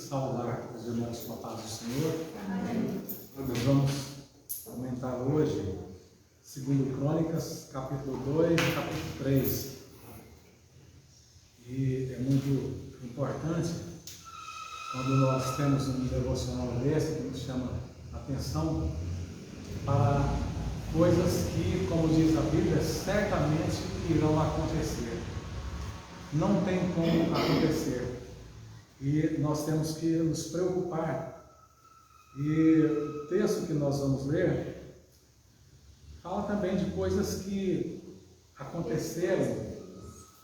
saudar os irmãos com a paz do Senhor. Amém. Nós vamos comentar hoje 2 Crônicas, capítulo 2 e capítulo 3. E é muito importante quando nós temos um devocional desse que nos chama a atenção para coisas que, como diz a Bíblia, certamente irão acontecer. Não tem como acontecer. E nós temos que nos preocupar. E o texto que nós vamos ler fala também de coisas que aconteceram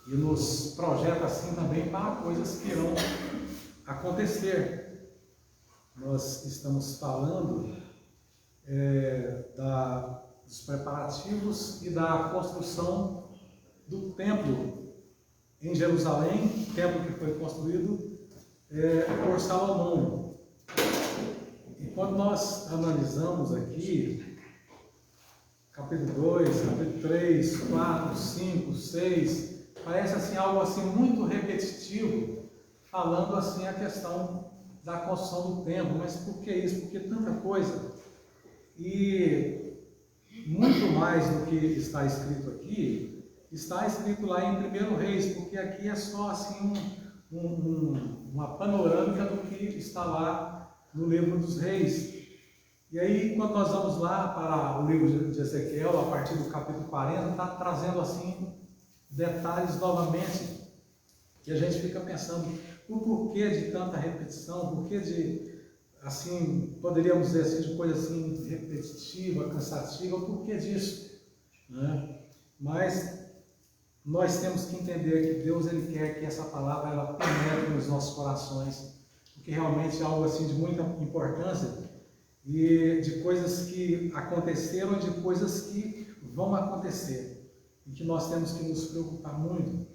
e nos projeta assim também para coisas que irão acontecer. Nós estamos falando dos preparativos e da construção do templo em Jerusalém, templo que foi construído por Salomão. E quando nós analisamos aqui capítulo 2, capítulo 3, 4, 5, 6, parece assim algo assim muito repetitivo, falando assim a questão da construção do templo. Mas por que isso? Porque tanta coisa. E muito mais do que está escrito aqui, está escrito lá em 1 Reis, porque aqui é só assim uma panorâmica do que está lá no livro dos Reis. E aí, quando nós vamos lá para o livro de Ezequiel, a partir do capítulo 40, está trazendo assim detalhes novamente, que a gente fica pensando o porquê de tanta repetição, o porquê de, assim, poderíamos dizer assim, de coisa assim repetitiva, cansativa, o porquê disso, né? Mas nós temos que entender que Deus, Ele quer que essa palavra ela penetre nos nossos corações, porque realmente é algo assim de muita importância, e de coisas que aconteceram e de coisas que vão acontecer, e que nós temos que nos preocupar muito,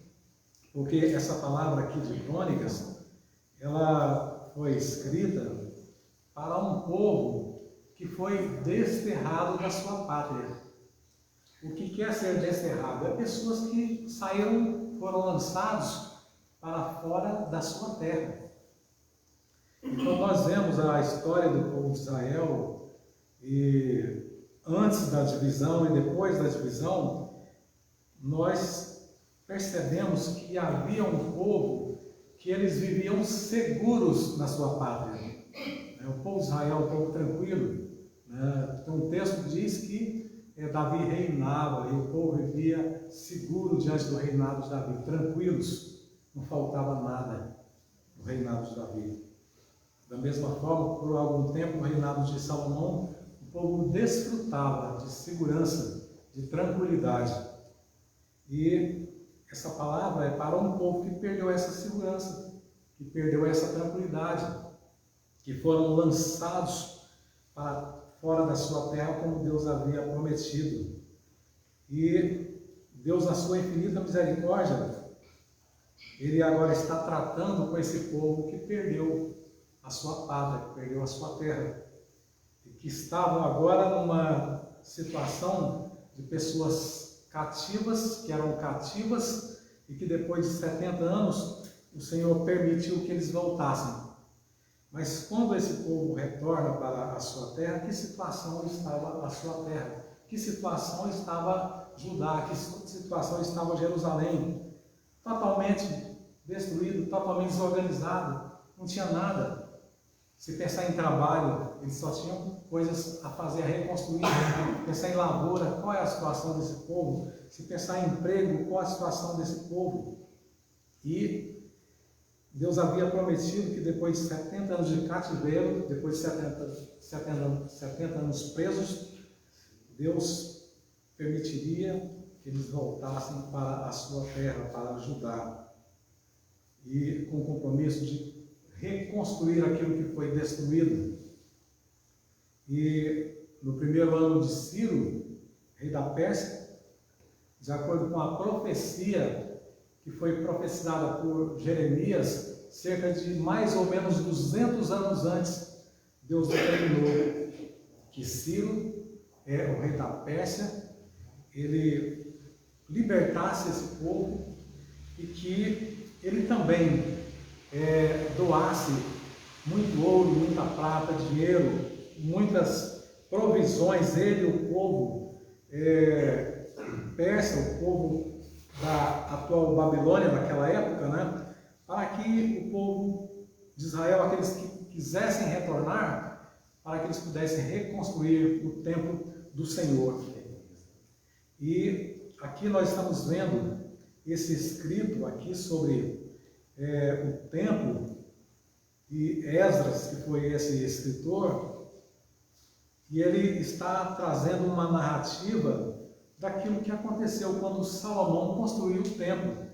porque essa palavra aqui de Crônicas, ela foi escrita para um povo que foi desterrado da sua pátria. O que quer ser desterrado? É pessoas que foram lançados para fora da sua terra. E quando nós vemos a história do povo de Israel, e antes da divisão e depois da divisão, nós percebemos que havia um povo que eles viviam seguros na sua pátria. O povo de Israel é um povo tranquilo. Então o texto diz que Davi reinava e o povo vivia seguro diante do reinado de Davi, tranquilos, não faltava nada no reinado de Davi. Da mesma forma, por algum tempo, no reinado de Salomão, o povo desfrutava de segurança, de tranquilidade. E essa palavra é para um povo que perdeu essa segurança, que perdeu essa tranquilidade, que foram lançados para fora da sua terra, como Deus havia prometido. E Deus, na sua infinita misericórdia, Ele agora está tratando com esse povo que perdeu a sua pátria, que perdeu a sua terra, e que estavam agora numa situação de pessoas cativas, que eram cativas, e que depois de 70 anos, o Senhor permitiu que eles voltassem. Mas quando esse povo retorna para a sua terra, que situação estava a sua terra? Que situação estava Judá? Que situação estava Jerusalém? Totalmente destruído, totalmente desorganizado, não tinha nada. Se pensar em trabalho, eles só tinham coisas a fazer, a reconstruir. Pensar em lavoura, qual é a situação desse povo? Se pensar em emprego, qual é a situação desse povo? E Deus havia prometido que depois de 70 anos de cativeiro, depois de 70 anos presos, Deus permitiria que eles voltassem para a sua terra, para Judá, e com o compromisso de reconstruir aquilo que foi destruído. E no primeiro ano de Ciro, rei da Pérsia, de acordo com a profecia que foi profetizada por Jeremias, cerca de mais ou menos 200 anos antes, Deus determinou que Ciro, o rei da Pérsia, ele libertasse esse povo e que ele também doasse muito ouro, muita prata, dinheiro, muitas provisões, ele e o povo persa, o povo da atual Babilônia naquela época, né? Para que o povo de Israel, aqueles que quisessem retornar, para que eles pudessem reconstruir o templo do Senhor. E aqui nós estamos vendo esse escrito aqui sobre o templo, e Esdras, que foi esse escritor, e ele está trazendo uma narrativa daquilo que aconteceu quando Salomão construiu o templo.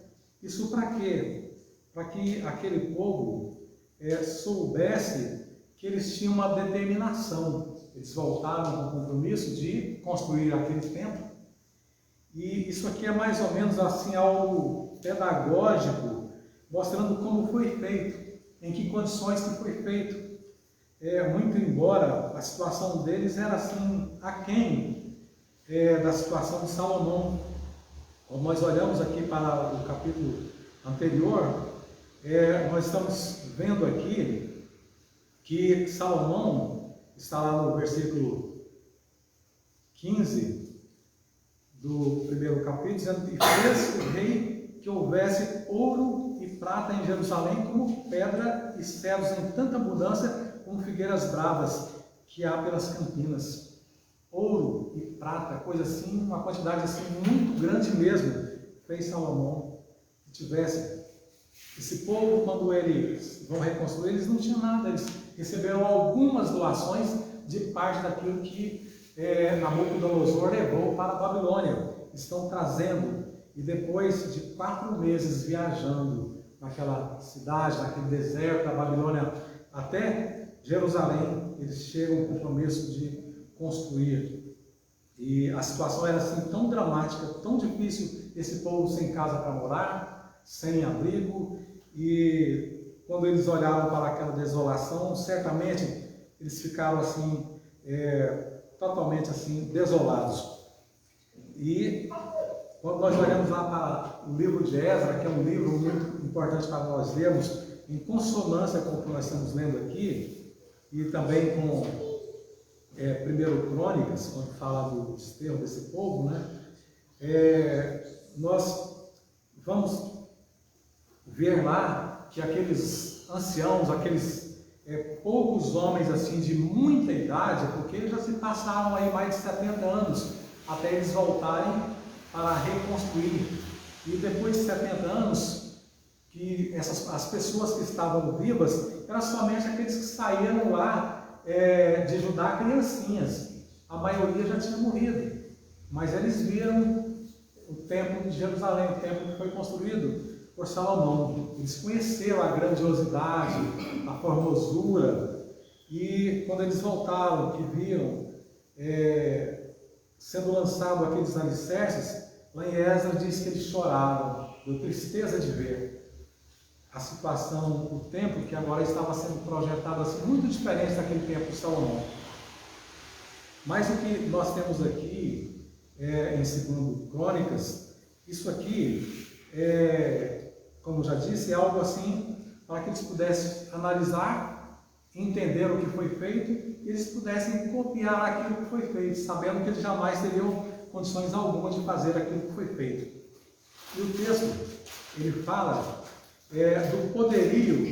Isso para quê? Para que aquele povo soubesse que eles tinham uma determinação. Eles voltaram com o compromisso de construir aquele templo. E isso aqui é mais ou menos assim algo pedagógico, mostrando como foi feito, em que condições que foi feito. Muito embora a situação deles era assim, aquém da situação de Salomão. Quando nós olhamos aqui para o capítulo anterior, nós estamos vendo aqui que Salomão está lá no versículo 15 do primeiro capítulo, dizendo: e fez o rei que houvesse ouro e prata em Jerusalém, como pedra e cedros em tanta abundância, como figueiras bravas que há pelas campinas. Ouro e prata, coisa assim, uma quantidade assim muito grande mesmo, fez Salomão que tivesse. Esse povo, quando eles vão reconstruir, eles não tinham nada, eles receberam algumas doações de parte daquilo que Nabucodonosor levou para a Babilônia. Estão trazendo, e depois de 4 meses viajando naquela cidade, naquele deserto da Babilônia, até Jerusalém, eles chegam com o compromisso de construir. E a situação era assim tão dramática, tão difícil, esse povo sem casa para morar, sem abrigo, e quando eles olhavam para aquela desolação, certamente eles ficaram assim, totalmente assim, desolados. E quando nós olhamos lá para o livro de Esdras, que é um livro muito importante para nós lermos, em consonância com o que nós estamos lendo aqui, e também com 1 Crônicas, quando fala do desterro desse povo, né? Nós vamos ver lá que aqueles anciãos, aqueles poucos homens assim de muita idade, porque já se passaram aí mais de 70 anos até eles voltarem para reconstruir. E depois de 70 anos, que as pessoas que estavam vivas eram somente aqueles que saíram lá de Judá, criancinhas. A maioria já tinha morrido, mas eles viram o templo de Jerusalém, o templo que foi construído por Salomão. Eles conheceram a grandiosidade, a formosura, e quando eles voltaram, que viram sendo lançado aqueles alicerces, lá em Esdras diz que eles choraram, deu tristeza de ver a situação, o templo que agora estava sendo projetado assim, muito diferente daquele templo de Salomão. Mas o que nós temos aqui, em 2 Crônicas, isso aqui, como já disse, é algo assim, para que eles pudessem analisar, entender o que foi feito, e eles pudessem copiar aquilo que foi feito, sabendo que eles jamais teriam condições alguma de fazer aquilo que foi feito. E o texto, ele fala do poderio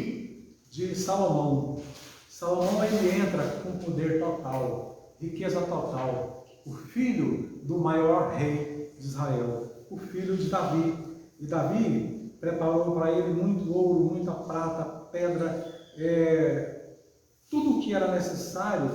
de Salomão. Salomão, ele entra com poder total, riqueza total, o filho do maior rei de Israel, o filho de Davi. E Davi preparou para ele muito ouro, muita prata, pedra, tudo o que era necessário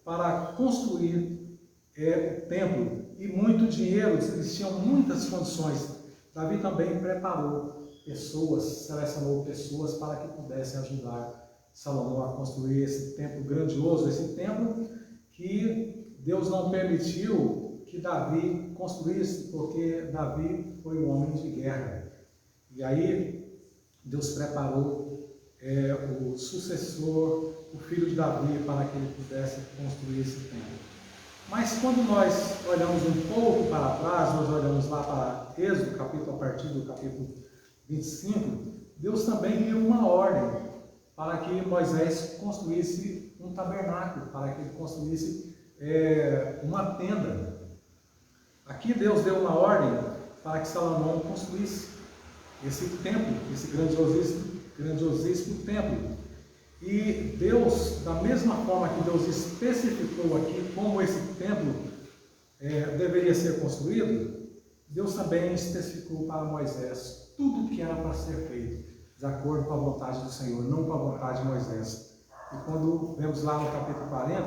para construir o templo, e muito dinheiro, eles tinham muitas condições. Davi também preparou pessoas, selecionou pessoas para que pudessem ajudar Salomão a construir esse templo grandioso, esse templo que Deus não permitiu que Davi construísse, porque Davi foi um homem de guerra. E aí Deus preparou o sucessor, o filho de Davi, para que ele pudesse construir esse templo. Mas quando nós olhamos um pouco para trás, nós olhamos lá para Êxodo, a partir do capítulo 25, Deus também deu uma ordem para que Moisés construísse um tabernáculo, para que ele construísse uma tenda. Aqui Deus deu uma ordem para que Salomão construísse esse templo, esse grandiosíssimo templo. E Deus, da mesma forma que Deus especificou aqui como esse templo deveria ser construído, Deus também especificou para Moisés tudo o que era para ser feito, de acordo com a vontade do Senhor, não com a vontade de Moisés. E quando vemos lá no capítulo 40,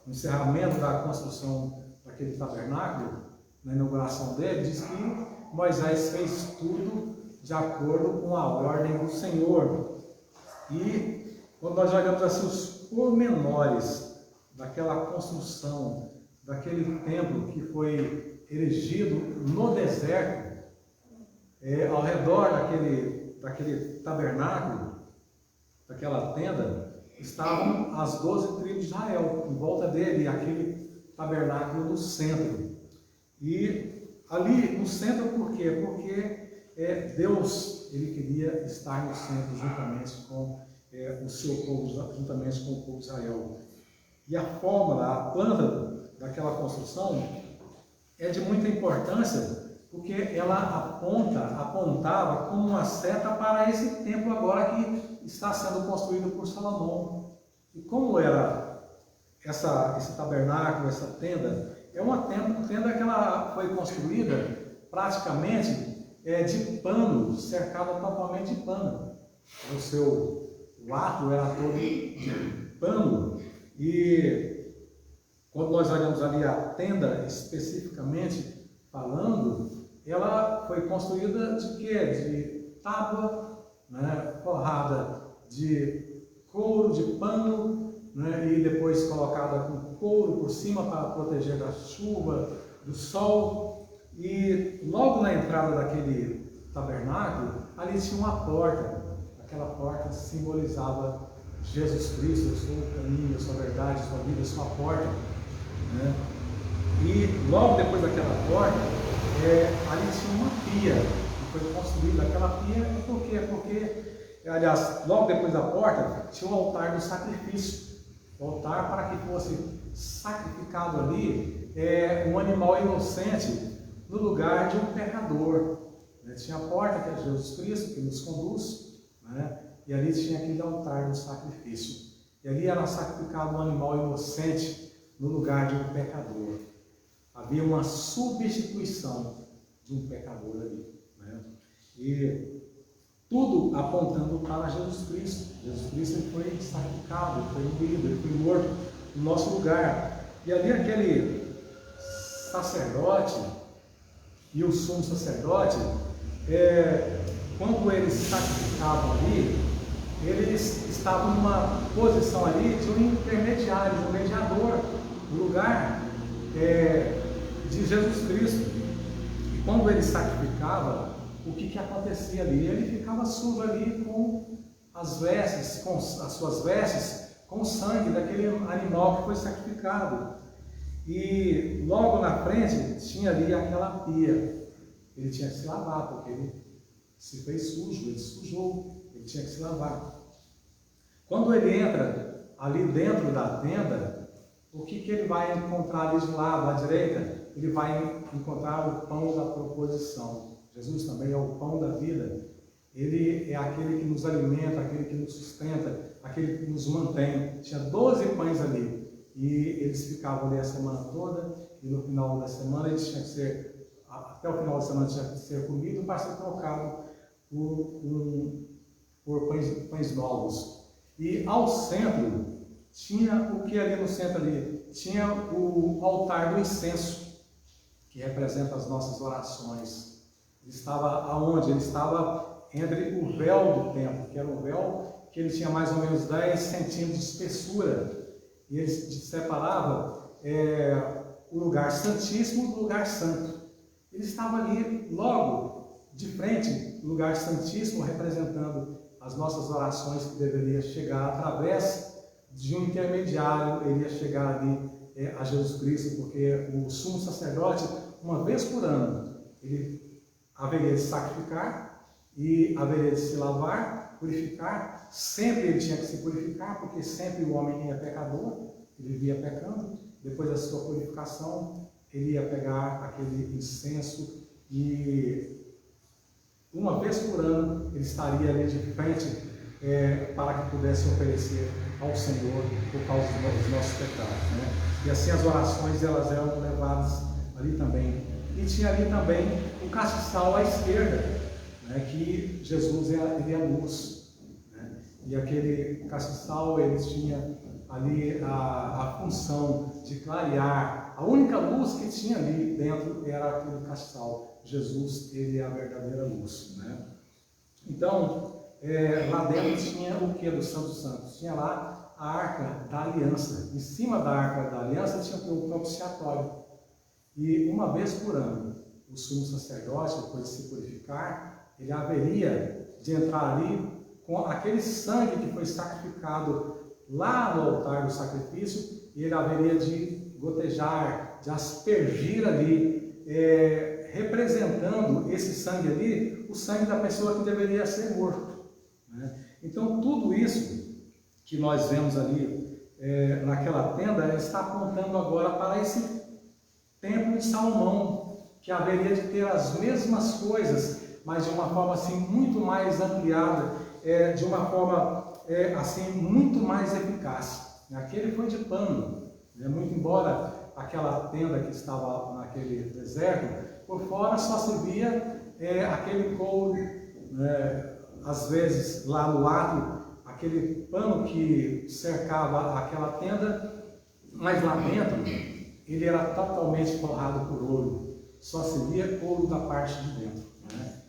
no encerramento da construção daquele tabernáculo, na inauguração dele, diz que Moisés fez tudo de acordo com a ordem do Senhor. E quando nós olhamos assim os pormenores daquela construção, daquele templo que foi erigido no deserto, ao redor daquele tabernáculo, daquela tenda, estavam as 12 tribos de Israel, em volta dele, aquele tabernáculo no centro. E ali no centro, por quê? Porque Deus, ele queria estar no centro juntamente com o seu povo, juntamente com o povo de Israel. E a fórmula, a planta daquela construção é de muita importância, porque ela apontava como uma seta para esse templo agora que está sendo construído por Salomão. E como era esse tabernáculo, essa tenda? É uma tenda que ela foi construída praticamente de pano, cercada totalmente de pano. O ato era todo de pano. E quando nós olhamos ali a tenda especificamente falando, ela foi construída de quê? De tábua, forrada de couro, de pano, e depois colocada com couro por cima para proteger da chuva, do sol. E logo na entrada daquele tabernáculo, ali tinha uma porta. Aquela porta simbolizava Jesus Cristo: eu sou o caminho, eu sou a verdade, eu sou a vida, eu sou a porta. E logo depois daquela porta, ali tinha uma pia que foi construída. Aquela pia, por quê? Porque, aliás, logo depois da porta, tinha o altar do sacrifício. O altar para que fosse sacrificado ali um animal inocente no lugar de um pecador. Tinha a porta, que é Jesus Cristo, que nos conduz, e ali tinha aquele altar do sacrifício. E ali era sacrificado um animal inocente no lugar de um pecador. Havia uma substituição de um pecador ali. E tudo apontando para Jesus Cristo. Jesus Cristo, ele foi sacrificado, ele foi moído, ele foi morto no nosso lugar. E ali aquele sacerdote e o sumo sacerdote, quando eles sacrificavam ali, eles estavam numa posição ali de um intermediário, de um mediador, no lugar de Jesus Cristo. E quando ele sacrificava, o que acontecia ali? Ele ficava sujo ali com as vestes, com as suas vestes, com o sangue daquele animal que foi sacrificado. E logo na frente tinha ali aquela pia. Ele tinha que se lavar, porque ele se fez sujo, ele sujou, ele tinha que se lavar. Quando ele entra ali dentro da tenda, o que ele vai encontrar ali de lado, à direita? Ele vai encontrar o pão da proposição. Jesus também é o pão da vida. Ele é aquele que nos alimenta, aquele que nos sustenta, aquele que nos mantém. Tinha 12 pães ali. E eles ficavam ali a semana toda. E no final da semana eles tinham que ser, até o final da semana tinha que ser comido para ser trocado por pães novos. E ao centro, tinha o que ali no centro ali? Tinha o altar do incenso, que representa as nossas orações. Ele estava aonde? Ele estava entre o véu do templo, que era um véu que ele tinha mais ou menos 10 centímetros de espessura. E ele separava o lugar santíssimo do lugar santo. Ele estava ali logo de frente, lugar santíssimo, representando as nossas orações que deveriam chegar através de um intermediário. Ele ia chegar ali a Jesus Cristo, porque o sumo sacerdote, uma vez por ano, ele haveria de sacrificar e haveria de se lavar, purificar sempre ele tinha que se purificar, porque sempre o homem é pecador, ele vivia pecando. Depois da sua purificação, ele ia pegar aquele incenso e uma vez por ano ele estaria ali de frente para que pudesse oferecer ao Senhor por causa dos nossos pecados, né? E assim as orações elas eram levadas ali também. E tinha ali também o castiçal à esquerda, né? Que Jesus ele é a luz, né? E aquele castiçal ele tinha ali a função de clarear. A única luz que tinha ali dentro era aquele castiçal. Jesus ele é a verdadeira luz, né? Então lá dentro tinha o que do Santo dos Santos? Tinha lá a Arca da Aliança. Em cima da Arca da Aliança tinha o propiciatório. E uma vez por ano, o sumo sacerdote, depois de se purificar, ele haveria de entrar ali com aquele sangue que foi sacrificado lá no altar do sacrifício, e ele haveria de gotejar, de aspergir ali, representando esse sangue ali, o sangue da pessoa que deveria ser morto, né? Então tudo isso que nós vemos ali naquela tenda está apontando agora para esse templo de Salomão, que haveria de ter as mesmas coisas, mas de uma forma assim muito mais ampliada, de uma forma assim muito mais eficaz. Aquele foi de pano, né? Muito embora aquela tenda que estava naquele deserto, por fora só se via aquele couro, né? Às vezes lá no lado, aquele pano que cercava aquela tenda, mas lá dentro ele era totalmente forrado por ouro, só se via ouro da parte de dentro, né?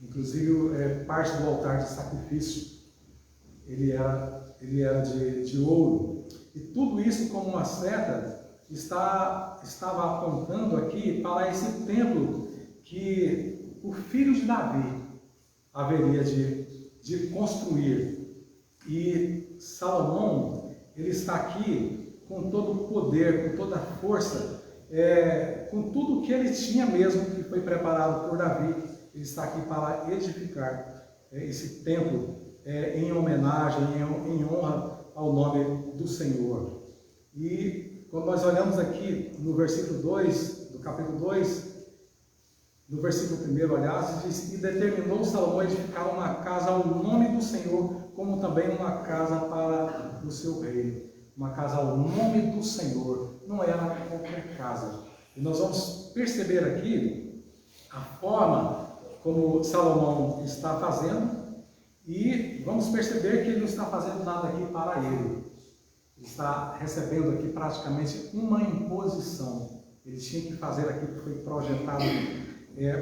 Inclusive parte do altar de sacrifício ele era de ouro. E tudo isso, como uma seta, estava apontando aqui para esse templo que o filho de Davi haveria de construir. E Salomão, ele está aqui com todo o poder, com toda a força, com tudo que ele tinha mesmo, que foi preparado por Davi. Ele está aqui para edificar esse templo em homenagem, em honra ao nome do Senhor. E quando nós olhamos aqui no versículo 2, do capítulo 2, no versículo 1, aliás, diz: e determinou Salomão edificar uma casa ao nome do Senhor, como também uma casa para o seu reino. Uma casa ao nome do Senhor, não era qualquer casa. E nós vamos perceber aqui a forma como Salomão está fazendo, e vamos perceber que ele não está fazendo nada aqui para ele. Ele está recebendo aqui praticamente uma imposição. Ele tinha que fazer aquilo que foi projetado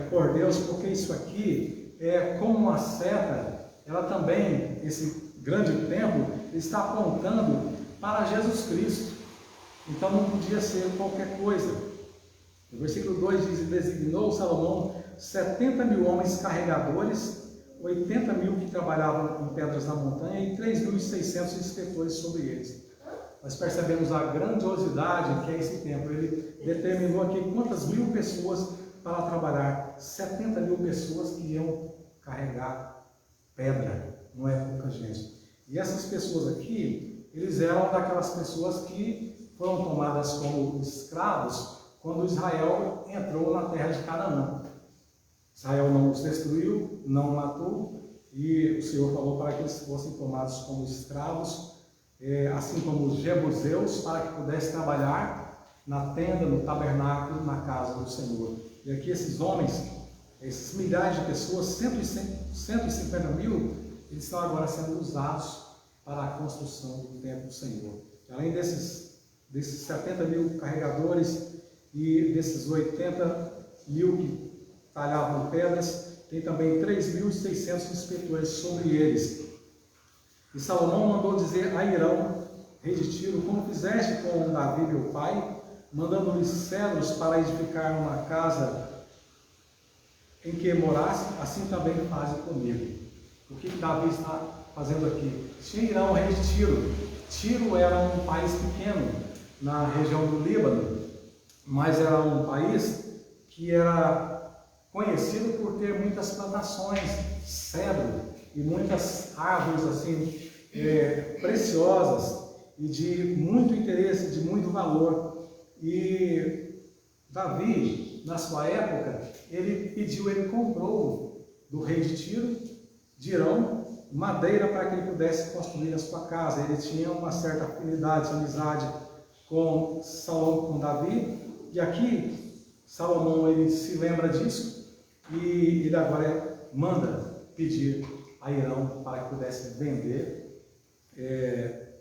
por Deus, porque isso aqui como uma seta, ela também, esse grande templo, está apontando para Jesus Cristo. Então não podia ser qualquer coisa. No versículo 2 diz: e designou Salomão 70.000 homens carregadores, 80.000 que trabalhavam em pedras da montanha e 3.600 inspetores sobre eles. Nós percebemos a grandiosidade que é esse templo. Ele determinou aqui quantas mil pessoas para trabalhar. 70.000 pessoas que iam carregar pedra, não é pouca gente. E essas pessoas aqui, eles eram daquelas pessoas que foram tomadas como escravos quando Israel entrou na terra de Canaã. Israel não os destruiu, não matou, e o Senhor falou para que eles fossem tomados como escravos, assim como os jebuseus, para que pudessem trabalhar na tenda, no tabernáculo, na casa do Senhor. E aqui esses homens, esses milhares de pessoas, 150.000, eles estão agora sendo usados para a construção do templo do Senhor. Além desses 70.000 carregadores e desses 80.000 que talhavam pedras, tem também 3.600 inspetores sobre eles. E Salomão mandou dizer a Hirão, rei de Tiro: como fizeste com Davi meu pai, mandando-lhe cedros para edificar uma casa em que morasse, assim também faze comigo. O que Davi está fazendo aqui? Tinha Hirão, rei de Tiro. Tiro era um país pequeno na região do Líbano, mas era um país que era conhecido por ter muitas plantações, cedro e muitas árvores assim preciosas e de muito interesse, de muito valor. E Davi, na sua época, ele comprou do rei de Tiro, de Irão, madeira para que ele pudesse construir a sua casa. Ele tinha uma certa afinidade, amizade com Davi, e aqui Salomão ele se lembra disso e ele agora manda pedir a Irão para que pudesse vender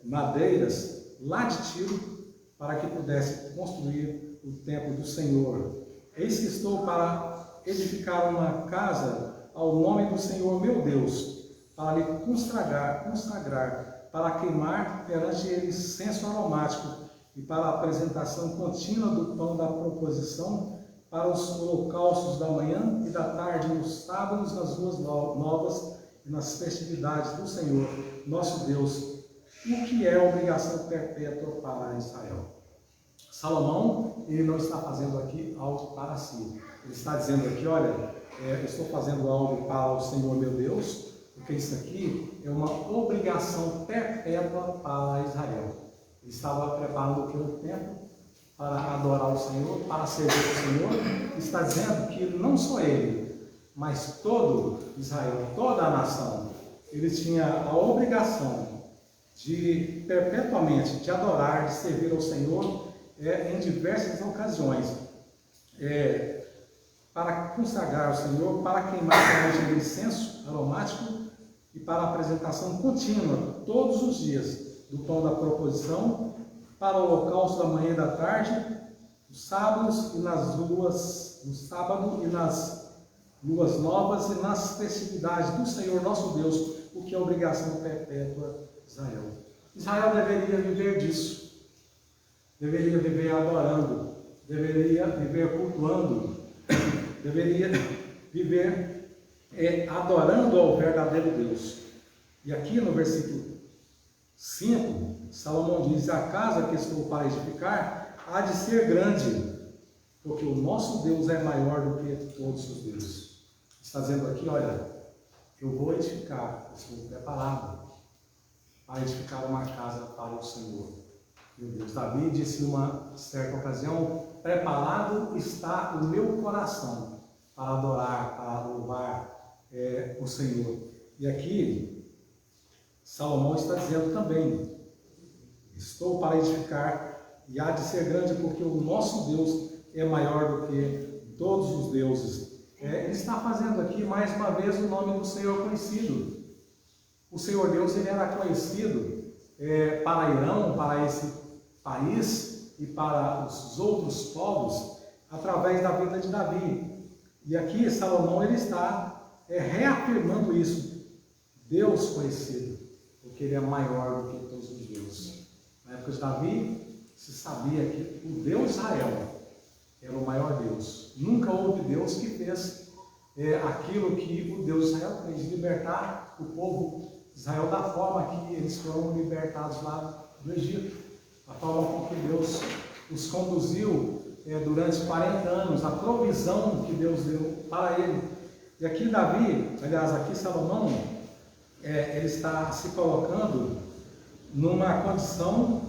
madeiras lá de Tiro para que pudesse construir o templo do Senhor. Eis que estou para edificar uma casa ao nome do Senhor meu Deus, para lhe consagrar, para queimar perante ele incenso aromático e para a apresentação contínua do pão da proposição, para os holocaustos da manhã e da tarde, nos sábados, nas ruas novas e nas festividades do Senhor, nosso Deus, o que é obrigação perpétua para Israel. Salomão, ele não está fazendo aqui algo para si. Ele está dizendo aqui, olha, eu estou fazendo algo para o Senhor meu Deus, porque isso aqui é uma obrigação perpétua para Israel. Ele estava preparando o templo para adorar o Senhor, para servir o Senhor. Está dizendo que não só ele, mas todo Israel, toda a nação, ele tinha a obrigação de perpetuamente de adorar, de servir ao Senhor em diversas ocasiões, para consagrar o Senhor, para queimar o incenso aromático e para a apresentação contínua, todos os dias, do pão da proposição, para o holocausto da manhã e da tarde, nos sábados e nas luas, no sábado e nas luas novas e nas festividades do Senhor nosso Deus, o que é obrigação perpétua de Israel. Israel deveria viver disso, deveria viver adorando, deveria viver cultuando, deveria viver adorando ao verdadeiro Deus. E aqui no versículo 5, Salomão diz: a casa que estou para edificar há de ser grande, porque o nosso Deus é maior do que todos os deuses. Está dizendo aqui, olha, eu vou edificar, estou preparado para edificar uma casa para o Senhor. Meu Deus, Davi disse numa certa ocasião: preparado está o meu coração para adorar, para louvar o Senhor. E aqui Salomão está dizendo também: estou para edificar e há de ser grande, porque o nosso Deus é maior do que todos os deuses. Ele está fazendo aqui mais uma vez o nome do Senhor conhecido. O Senhor Deus, ele era conhecido para Irão, para esse país e para os outros povos através da vida de Davi. E aqui Salomão ele está reafirmando isso. Deus conhecido, porque ele é maior do que todos os deuses. Na época de Davi, se sabia que o Deus Israel era o maior Deus. Nunca houve Deus que fez aquilo que o Deus Israel fez, libertar o povo de Israel da forma que eles foram libertados lá do Egito, a forma com que Deus os conduziu durante 40 anos, a provisão que Deus deu para ele. E aqui Davi, aliás, aqui Salomão, ele está se colocando numa condição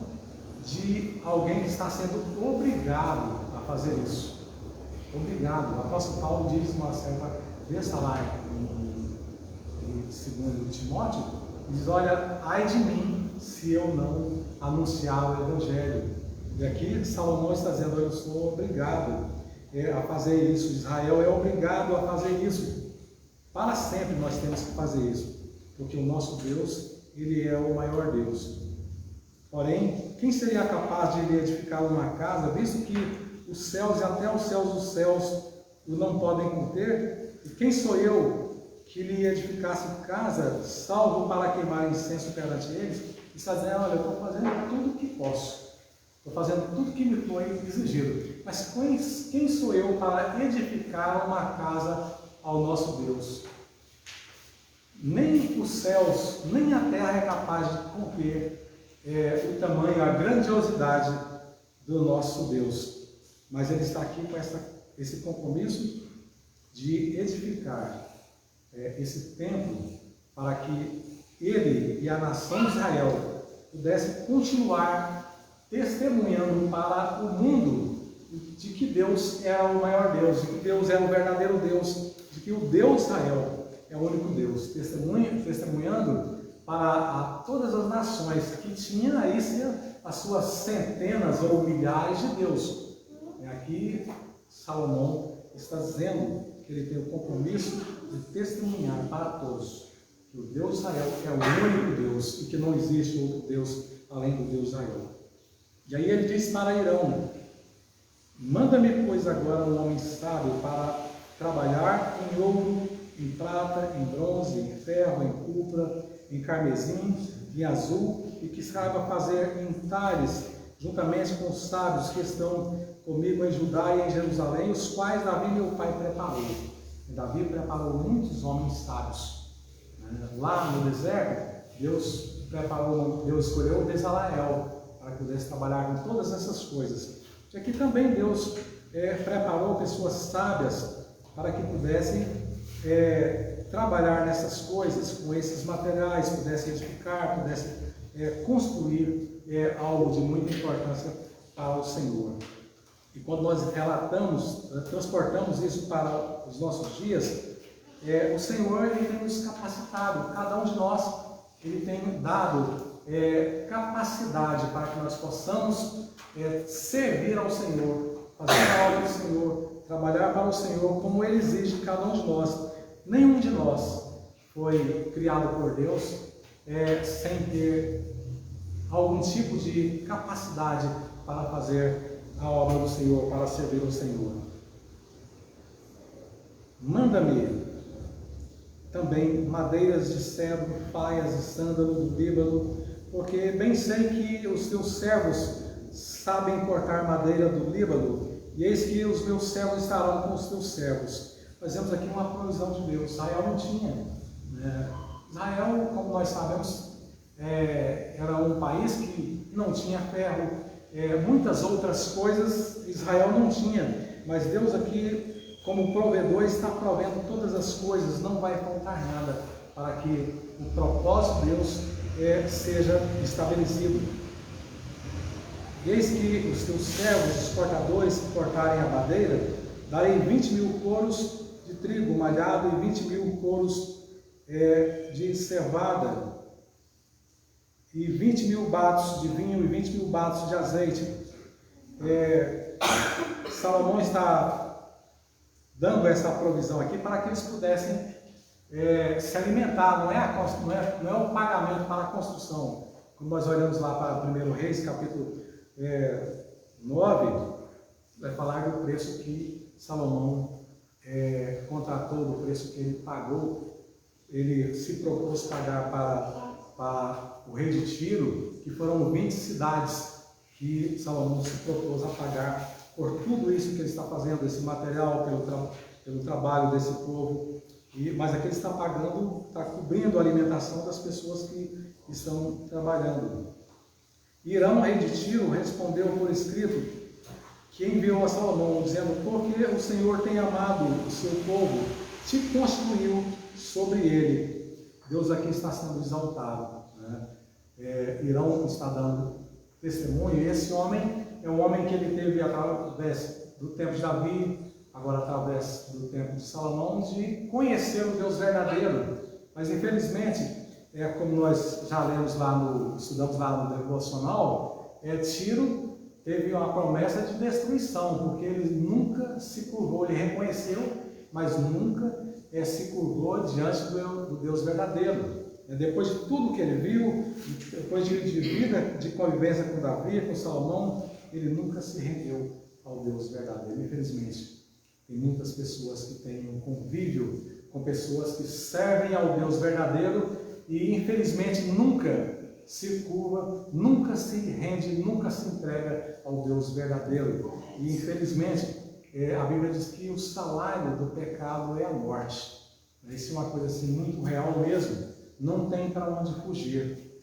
de alguém que está sendo obrigado a fazer isso. Obrigado. O apóstolo Paulo diz uma certa vez lá em 2 Timóteo, diz: olha, ai de mim se eu não anunciar o Evangelho. E aqui Salomão está dizendo: eu sou obrigado a fazer isso. Israel é obrigado a fazer isso. Para sempre nós temos que fazer isso, porque o nosso Deus, ele é o maior Deus. Porém, quem seria capaz de lhe edificar uma casa, visto que os céus e até os céus dos céus o não podem conter? E quem sou eu que lhe edificasse casa, salvo para queimar incenso perante eles? E está dizendo: olha, eu estou fazendo tudo o que posso, estou fazendo tudo o que me foi exigido, mas quem sou eu para edificar uma casa ao nosso Deus? Nem os céus, nem a terra é capaz de conter o tamanho, a grandiosidade do nosso Deus. Mas ele está aqui com esse compromisso de edificar esse templo para que ele e a nação de Israel pudessem continuar testemunhando para o mundo de que Deus era o maior Deus, de que Deus era o verdadeiro Deus, de que o Deus de Israel é o único Deus, testemunhando para todas as nações que tinham aí as suas centenas ou milhares de Deus. Aqui Salomão está dizendo que ele tem o compromisso de testemunhar para todos que o Deus de Israel é o único Deus e que não existe outro Deus além do Deus de Israel. E aí ele diz para Irão: manda-me, pois, agora um homem sábio para trabalhar em ouro, em prata, em bronze, em ferro, em cupra, em carmesim, em azul, e que saiba fazer entalhes, juntamente com os sábios que estão comigo em Judá e em Jerusalém, os quais Davi, meu pai, preparou. E Davi preparou muitos homens sábios. Lá no deserto, Deus escolheu Bezaleel para que pudesse trabalhar com todas essas coisas. E aqui também Deus preparou pessoas sábias para que pudessem trabalhar nessas coisas, com esses materiais, pudessem edificar, pudessem construir algo de muita importância para o Senhor. E quando nós transportamos isso para os nossos dias, o Senhor ele tem nos capacitado, cada um de nós, ele tem dado capacidade para que nós possamos servir ao Senhor, fazer a obra do Senhor, trabalhar para o Senhor como Ele exige de cada um de nós. Nenhum de nós foi criado por Deus sem ter algum tipo de capacidade para fazer a obra do Senhor, para servir o Senhor. Manda-me também madeiras de cedro, paias e sândalo do Líbano, porque bem sei que os teus servos sabem cortar madeira do Líbano, e eis que os meus servos estarão com os teus servos. Nós vemos aqui uma provisão de Deus. Israel não tinha. Israel, como nós sabemos, era um país que não tinha ferro, muitas outras coisas Israel não tinha, mas Deus aqui, como provedor, está provendo todas as coisas, não vai faltar nada para que o propósito de Deus seja estabelecido. Eis que os teus servos, os cortadores que cortarem a madeira, darei 20.000 coros de trigo malhado e 20.000 coros de cevada, e 20.000 batos de vinho e 20.000 batos de azeite. Salomão está dando essa provisão aqui para que eles pudessem se alimentar, não é o pagamento para a construção. Quando nós olhamos lá para 1 Reis, capítulo 9, vai falar do preço que Salomão contratou, do preço que ele pagou. Ele se propôs pagar para o rei de Tiro, que foram 20 cidades que Salomão se propôs a pagar por tudo isso que ele está fazendo, esse material, pelo trabalho desse povo. Mas aqui ele está pagando, está cobrindo a alimentação das pessoas que estão trabalhando. Irão, rei de Tiro, respondeu por escrito que enviou a Salomão, dizendo: porque o Senhor tem amado o seu povo, te constituiu sobre ele. Deus aqui está sendo exaltado. Irão está dando testemunho, e esse homem é um homem que ele teve através do tempo de Davi, agora através do tempo de Salomão, de conhecer o Deus verdadeiro. Mas infelizmente, como nós já lemos estudamos lá no devocional, Tiro teve uma promessa de destruição, porque ele nunca se curvou, ele reconheceu, mas nunca se curvou diante do Deus verdadeiro. Depois de tudo que ele viu, depois de vida de convivência com Davi, com Salomão, ele nunca se rendeu ao Deus verdadeiro. Infelizmente, tem muitas pessoas que têm um convívio com pessoas que servem ao Deus verdadeiro e infelizmente nunca se curva, nunca se rende, nunca se entrega ao Deus verdadeiro. E infelizmente a Bíblia diz que o salário do pecado é a morte. Isso é uma coisa assim muito real mesmo, não tem para onde fugir.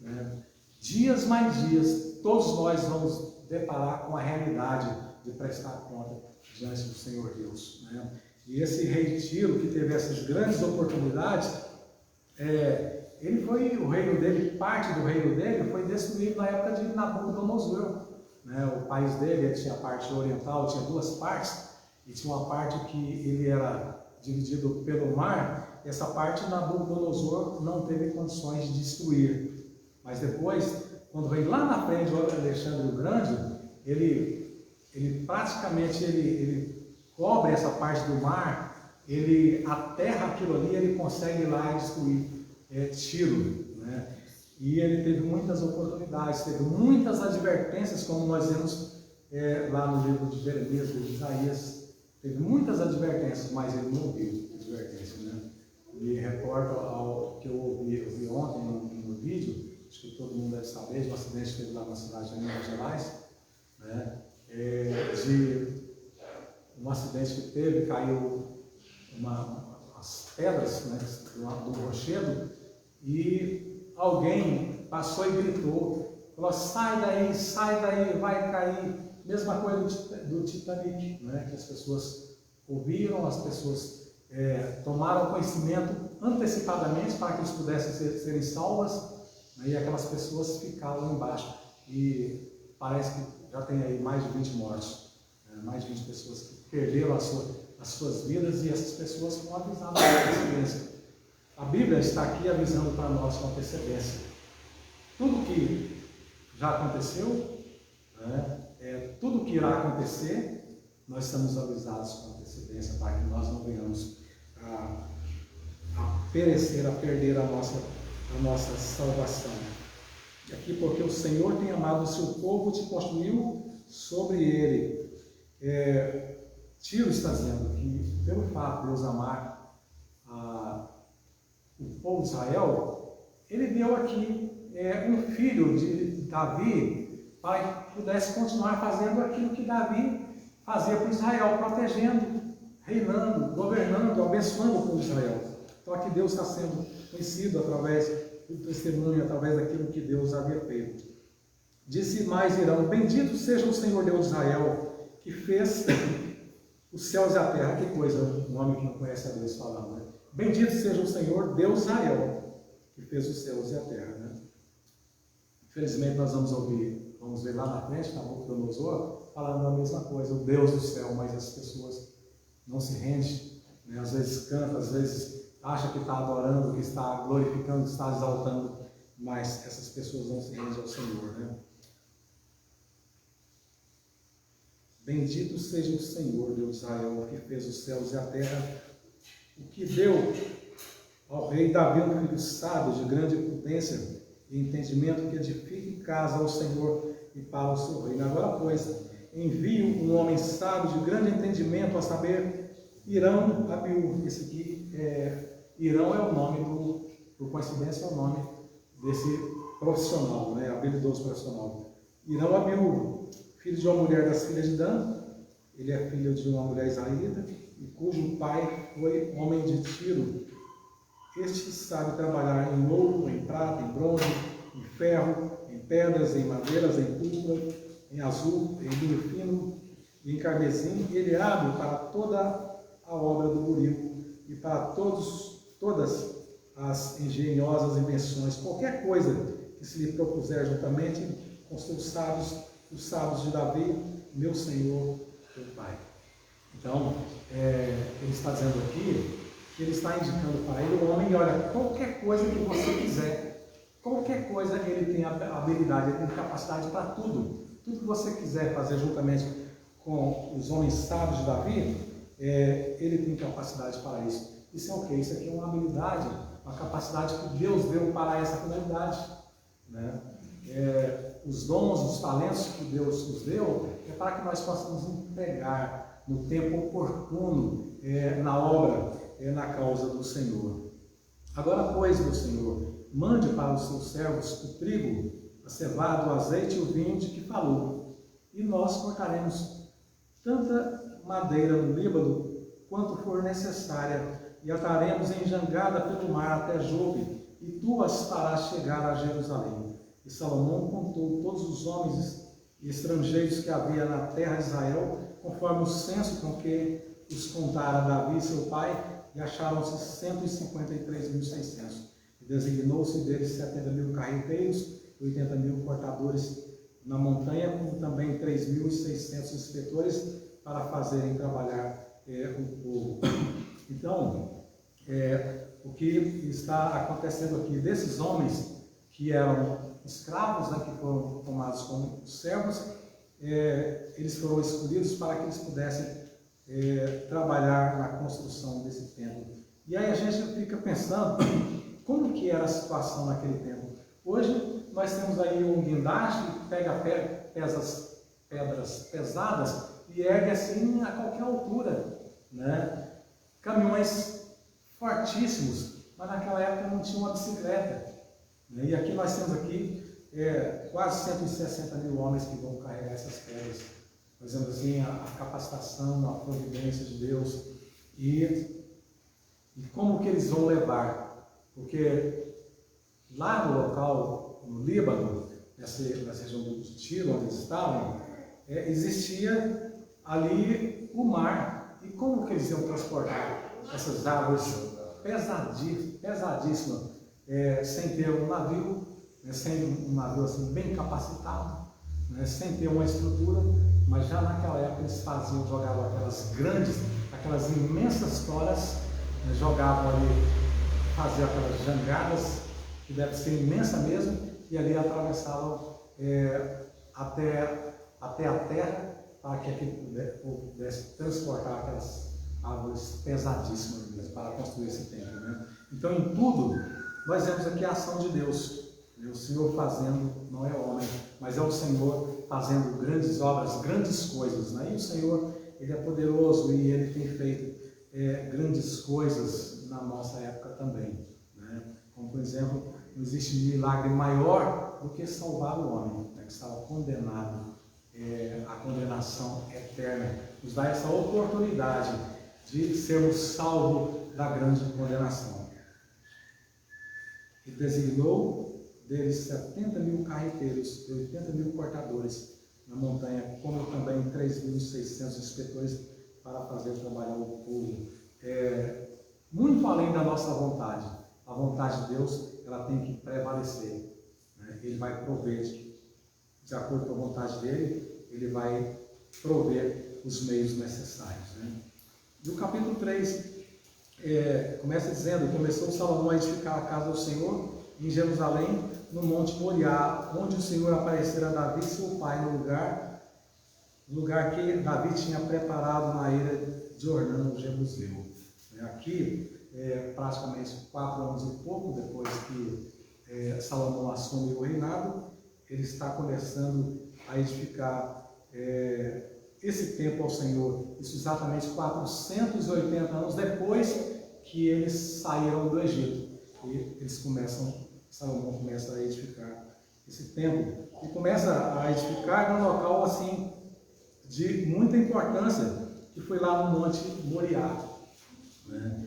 Dias mais dias, todos nós vamos deparar com a realidade de prestar conta diante do Senhor Deus. E esse rei de Tiro, que teve essas grandes oportunidades, ele foi, o reino dele, parte do reino dele foi destruído na época de Nabucodonosor, né? O país dele tinha a parte oriental, tinha duas partes, e tinha uma parte que ele era dividido pelo mar. Essa parte Nabucodonosor não teve condições de destruir, mas depois, quando veio lá na frente o Alexandre o Grande, ele praticamente ele cobre essa parte do mar, ele aterra aquilo ali, ele consegue ir lá e destruir Tiro, né? E ele teve muitas oportunidades, teve muitas advertências, como nós vemos lá no livro de Jeremias, de Isaías, teve muitas advertências, mas ele não ouviu advertência, né? Me reporto ao que eu ouvi ontem no vídeo, acho que todo mundo deve saber, de um acidente que teve lá na cidade de Minas Gerais, né? De um acidente que teve, caiu as pedras, né, do rochedo, e alguém passou e gritou, falou: sai daí, vai cair. Mesma coisa do Titanic, né, que as pessoas ouviram, as pessoas tomaram conhecimento antecipadamente para que eles pudessem serem salvas, né, e aquelas pessoas ficaram embaixo. E parece que já tem aí mais de 20 mortos, né, mais de 20 pessoas que perderam as suas vidas, e essas pessoas foram avisadas com antecedência. A Bíblia está aqui avisando para nós com antecedência. Tudo que já aconteceu, né, tudo que irá acontecer, nós estamos avisados com antecedência para que nós não venhamos a perecer, a perder a nossa salvação. E aqui, porque o Senhor tem amado o seu povo, te construiu sobre ele. Tiro está dizendo que, pelo fato de Deus amar o povo de Israel, ele deu aqui um filho de Davi para que pudesse continuar fazendo aquilo que Davi fazia por Israel, protegendo, reinando, governando, abençoando o povo de Israel. Então aqui Deus está sendo conhecido através do testemunho, através daquilo que Deus havia feito. Disse mais Irão: bendito seja o Senhor Deus de Israel, que fez os céus e a terra. Que coisa, um homem que não conhece a Deus falando, né? Bendito seja o Senhor Deus de Israel, que fez os céus e a terra, né? Infelizmente nós vamos ver lá na frente, na Nabucodonosor, falando a mesma coisa, o Deus do céu, mas as pessoas não se rendem, né? Às vezes canta, às vezes acha que está adorando, que está glorificando, que está exaltando, mas essas pessoas não se rendem ao Senhor, né? Bendito seja o Senhor, Deus de Israel, que fez os céus e a terra, o que deu ao rei Davi um filho sábio, de grande prudência e entendimento, que edifique casa ao Senhor e para o seu reino. Agora, pois, envio um homem sábio, de grande entendimento, a saber, Irão Abiú. Esse aqui, Irão é o nome por coincidência, é o nome desse profissional, né, habilidoso profissional. Irão Abiú, filho de uma mulher das filhas de Dan, ele é filho de uma mulher israelita, e cujo pai foi homem de Tiro. Este sabe trabalhar em ouro, em prata, em bronze, em ferro, em pedras, em madeiras, em púrpura, em azul, em linho fino e em carmesim. Ele é hábil para toda a obra do buril e para todas as engenhosas invenções. Qualquer coisa que se lhe propuser juntamente com os sábios de Davi, meu Senhor, teu Pai. Então, ele está dizendo aqui que ele está indicando para ele o homem, e olha, qualquer coisa que você quiser, qualquer coisa ele tem habilidade, ele tem capacidade para tudo. Tudo que você quiser fazer juntamente com os homens sábios de Davi, ele tem capacidade para isso. Isso é o quê? Isso aqui é uma habilidade, uma capacidade que Deus deu para essa finalidade, né? Os dons, os talentos que Deus nos deu, é para que nós possamos empregar no tempo oportuno, na obra, na causa do Senhor. Agora, pois, meu Senhor, mande para os seus servos o trigo, a cevada, o azeite e o vinho de que falou, e nós cortaremos tanta madeira no Líbano quanto for necessária, e ataremos em jangada pelo mar até Jope, e tu as farás chegar a Jerusalém. E Salomão contou todos os homens e estrangeiros que havia na terra de Israel, conforme o censo com que os contara Davi, seu pai, e acharam-se 153.600. E Designou-se deles 70.000 carreteiros, 80.000 portadores na montanha, como também 3.600 inspetores para fazerem trabalhar o povo. Então, o que está acontecendo aqui, desses homens que eram escravos, né, que foram tomados como servos, eles foram escolhidos para que eles pudessem trabalhar na construção desse templo. E aí a gente fica pensando como que era a situação naquele tempo. Hoje nós temos aí um guindaste que pega pedras pesadas e ergue assim a qualquer altura, né? Caminhões fortíssimos, mas naquela época não tinha uma bicicleta, né? E aqui nós temos aqui quase 160.000 homens que vão carregar essas pedras. Nós vemos assim a capacitação, a providência de Deus e como que eles vão levar, porque lá no local, no Líbano, nessa região do Tiro, onde eles estavam, existia ali o mar. E como que eles iam transportar essas árvores pesadíssimas, sem ter um navio, sem um navio assim, bem capacitado, sem ter uma estrutura, mas já naquela época eles jogavam aquelas imensas toras, jogavam ali, faziam aquelas jangadas, que deve ser imensa mesmo, e ali atravessavam até a terra, para que aquele povo pudesse transportar aquelas árvores pesadíssimas mesmo, para construir esse templo, né? Então, em tudo, nós vemos aqui a ação de Deus. O Senhor fazendo, não é homem, mas é o Senhor fazendo grandes obras, grandes coisas, né? E o Senhor, Ele é poderoso e Ele tem feito grandes coisas na nossa época também, né? Como, por exemplo, não existe milagre maior do que salvar o homem, né, que estava condenado à condenação eterna. Nos dá essa oportunidade de sermos salvos da grande condenação. E designou deles 70.000 carreteiros e 80.000 portadores na montanha, como também 3.600 inspetores para fazer trabalhar o povo. Muito além da nossa vontade. A vontade de Deus, ela tem que prevalecer, né? Ele vai prover, de acordo com a vontade dele, ele vai prover os meios necessários, né? E o capítulo 3 começa dizendo: começou Salomão a edificar a casa do Senhor em Jerusalém, no Monte Moriá, onde o Senhor aparecera a Davi, seu pai, no lugar que Davi tinha preparado na eira de Ornã, o Jebuseu. Aqui, praticamente 4 anos e pouco depois que Salomão assume o reinado, ele está começando a edificar esse templo ao Senhor. Isso exatamente 480 anos depois que eles saíram do Egito. E Salomão começa a edificar esse templo. E começa a edificar num local assim de muita importância, que foi lá no Monte Moriá, né?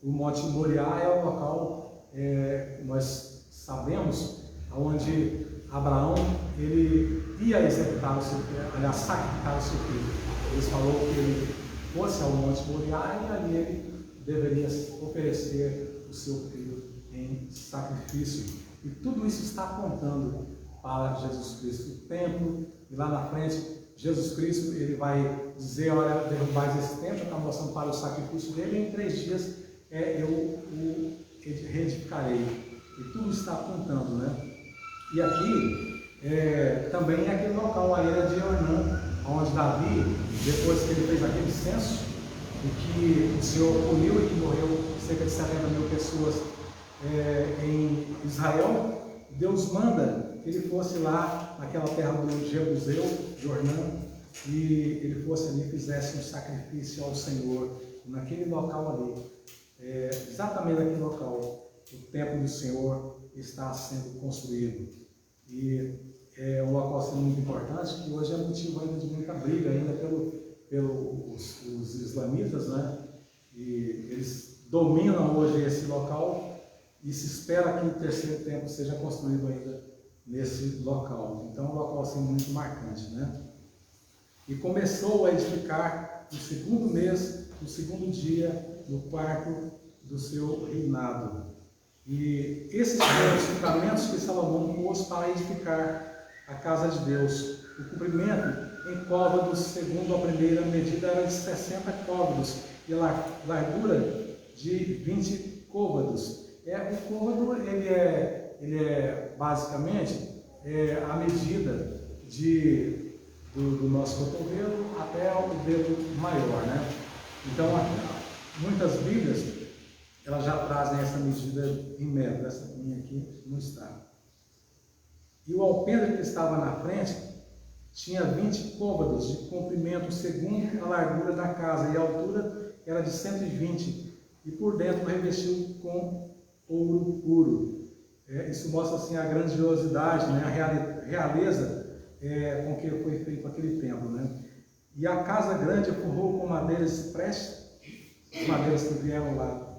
O Monte Moriá é o local, nós sabemos, onde Abraão ele ia executar sacrificar o seu filho. Ele falou que ele fosse ao Monte Moriá e ali ele deveria oferecer o seu filho em sacrifício. E tudo isso está apontando para Jesus Cristo. O templo, e lá na frente, Jesus Cristo, ele vai dizer: olha, derrubai esse templo, está mostrando para o sacrifício dele, e em 3 dias eu o reedificarei. E tudo está apontando, né? E aqui também é aquele local, a eira de Ornã, onde Davi, depois que ele fez aquele censo, e que o Senhor puniu e que morreu cerca de 70.000 pessoas em Israel, Deus manda que ele fosse lá naquela terra do Jebuseu, de Ornã, e ele fosse ali e fizesse um sacrifício ao Senhor, naquele local ali, exatamente naquele local, o templo do Senhor está sendo construído. E é um local assim, muito importante, que hoje é motivo ainda de muita briga ainda pelos islamitas, né? E eles dominam hoje esse local e se espera que o 3º templo seja construído ainda nesse local. Então é um local assim, muito marcante, né? E começou a edificar no 2º mês, no 2º dia, no 4º do seu reinado. E esses foram os fundamentos que Salomão pôs para edificar a casa de Deus. O comprimento em côvados, segundo a primeira medida, era de 60 côvados e a largura de 20 côvados. O côvado ele é basicamente a medida do nosso cotovelo até o dedo maior, né? Então, muitas Bíblias elas já trazem essa medida em metro. Essa minha aqui não está. E o alpendre que estava na frente tinha 20 côvados de comprimento segundo a largura da casa, e a altura era de 120, e por dentro revestiu com ouro puro. Isso mostra assim a grandiosidade, né, a realeza com que foi feito aquele templo, né? E a casa grande forrou com madeiras cipreste, madeiras que vieram lá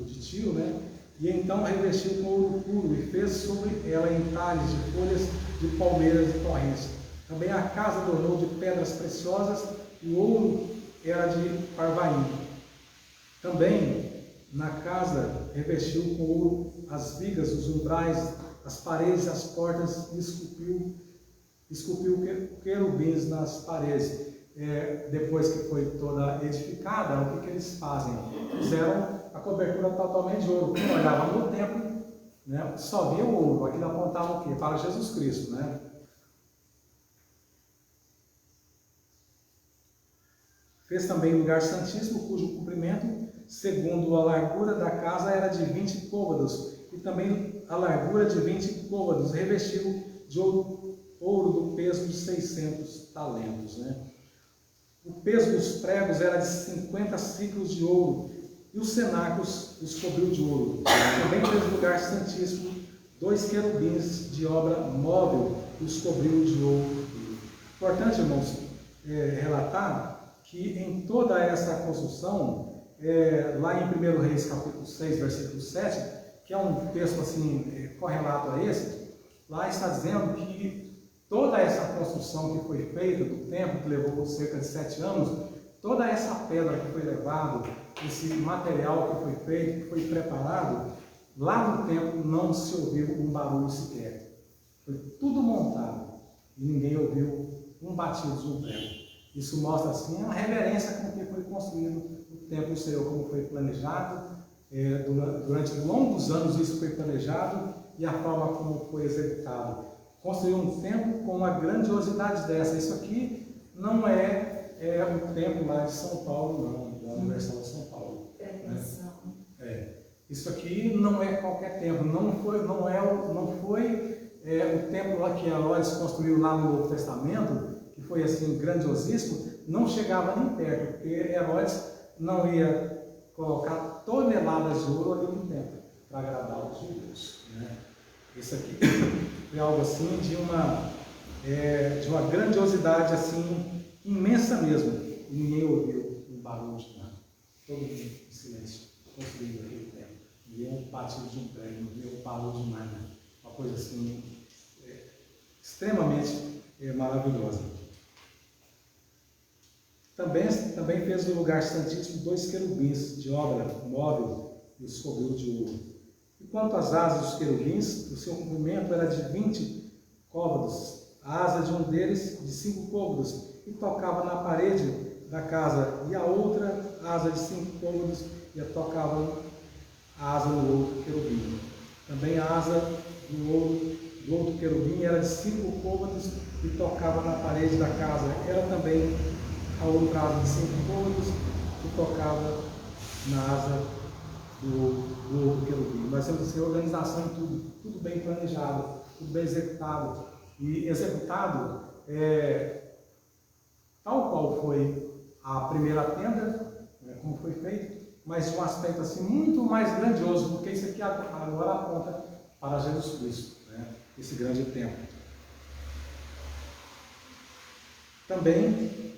de Tiro, né? E então revestiu com ouro puro e fez sobre ela entalhes de folhas de palmeiras e torrentes. Também a casa adornou de pedras preciosas, e o ouro era de Parvaim. Também na casa revestiu com ouro as vigas, os umbrais, as paredes, as portas, e esculpiu querubins nas paredes. Depois que foi toda edificada, o que eles fazem? Fizeram a cobertura totalmente de ouro. Quem olhava no templo, né, só via o ouro. Aquilo apontava o quê? Para Jesus Cristo, né? Fez também o lugar santíssimo, cujo comprimento, segundo a largura da casa, era de 20 côvados, e também a largura de 20 côvados, revestiu de ouro do peso de 600 talentos, né? O peso dos pregos era de 50 ciclos de ouro, e os cenáculos os cobriu de ouro. Também fez o lugar santíssimo 2 querubins de obra móvel, e os cobriu de ouro. Importante, irmãos, relatar que em toda essa construção, lá em 1 Reis capítulo 6, versículo 7, que é um texto assim, correlato a esse, lá está dizendo que toda essa construção que foi feita do templo, que levou cerca de 7 anos, toda essa pedra que foi levada, esse material que foi feito, que foi preparado, lá no templo não se ouviu um barulho sequer. Foi tudo montado e ninguém ouviu um batido de um prego. Isso mostra assim a reverência com que foi construído o templo do Senhor, como foi planejado. Durante longos anos isso foi planejado e a forma como foi executado. Construir um templo com uma grandiosidade dessa. Isso aqui não é o templo lá de São Paulo, não, da Universidade de São Paulo. Isso aqui não é qualquer templo, não foi o templo lá que Herodes construiu lá no Novo Testamento, que foi assim grandiosíssimo, não chegava nem perto, porque Herodes não ia colocar toneladas de ouro ali no templo para agradar os judeus, né? Isso aqui é algo assim de uma grandiosidade assim imensa mesmo, e ninguém ouviu um barulho de nada, todo mundo em silêncio, construindo aquele templo, e um batido de um prego, não viu um barulho de nada, uma coisa assim extremamente maravilhosa. Também fez no lugar santíssimo 2 querubins de obra móvel e os cobriu de ouro. E quanto às asas dos querubins, o seu comprimento era de 20 côvados, a asa de um deles de 5 côvados, e tocava na parede da casa, e a outra asa de 5 côvados, e tocava a asa do outro querubim. Também a asa do outro querubim era de 5 côvados, e tocava na parede da casa. Era também a outra asa de 5 côvados, e tocava na asa do outro querubim. Nós temos assim, organização em tudo bem planejado, tudo bem executado. E executado tal qual foi a primeira tenda, como foi feito, mas de um aspecto assim muito mais grandioso, porque isso aqui agora aponta para Jesus Cristo, né? Esse grande templo. Também,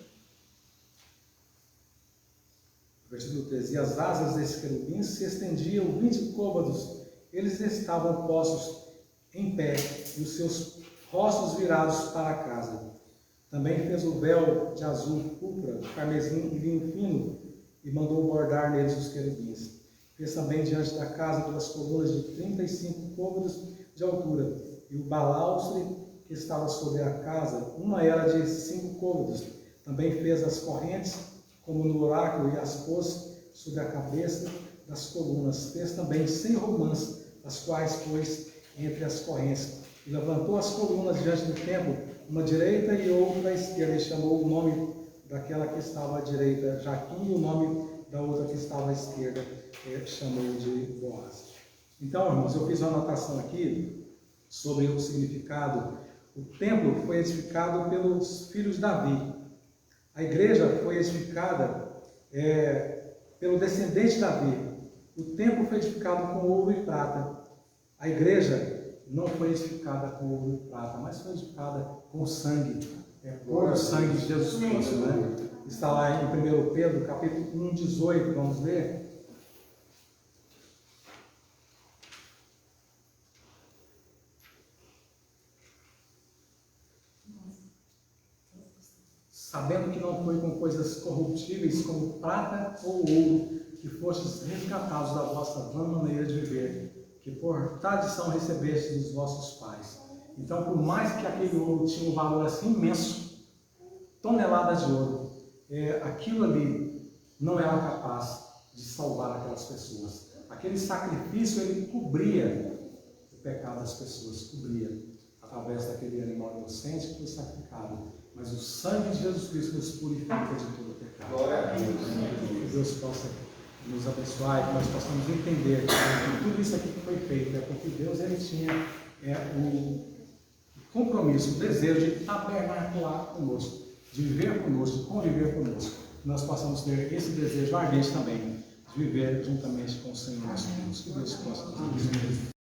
versículo 13, e as asas desses querubins se estendiam 20 côvados, eles estavam postos em pé, e os seus rostos virados para a casa. Também fez o véu de azul, púrpura, carmesim e vinho fino, e mandou bordar neles os querubins. Fez também diante da casa 2 colunas de 35 côvados de altura, e o balaustre que estava sobre a casa, uma era de 5 côvados. Também fez as correntes, como no oráculo, e as pôs sobre a cabeça das colunas. Fez também 100 romãs, as quais pôs entre as correntes. E levantou as colunas diante do templo, uma à direita e outra à esquerda, e chamou o nome daquela que estava à direita Jaquim, e o nome da outra que estava à esquerda chamou de Boaz. Então, irmãos, eu fiz uma anotação aqui sobre o significado. O templo foi edificado pelos filhos de Davi. A igreja foi edificada pelo descendente de Davi. O templo foi edificado com ouro e prata. A igreja não foi edificada com ouro e prata, mas foi edificada com sangue. Com o sangue de Jesus Cristo, né? Está lá em 1 Pedro, capítulo 1, 18, vamos ler. Sabendo que não foi com coisas corruptíveis como prata ou ouro que fostes resgatados da vossa vã maneira de viver, que por tradição recebestes dos vossos pais. Então, por mais que aquele ouro tinha um valor assim imenso, toneladas de ouro, aquilo ali não era capaz de salvar aquelas pessoas. Aquele sacrifício, ele cobria o pecado das pessoas, cobria, através daquele animal inocente que foi sacrificado. Mas o sangue de Jesus Cristo nos purifica de todo o pecado. Que Deus possa nos abençoar e que nós possamos entender que tudo isso aqui que foi feito é porque Deus ele tinha o compromisso, o desejo de tabernacular conosco, de viver conosco, de conviver conosco. Nós possamos ter esse desejo ardente também de viver juntamente com o Senhor nosso Deus. Que Deus possa nos abençoar.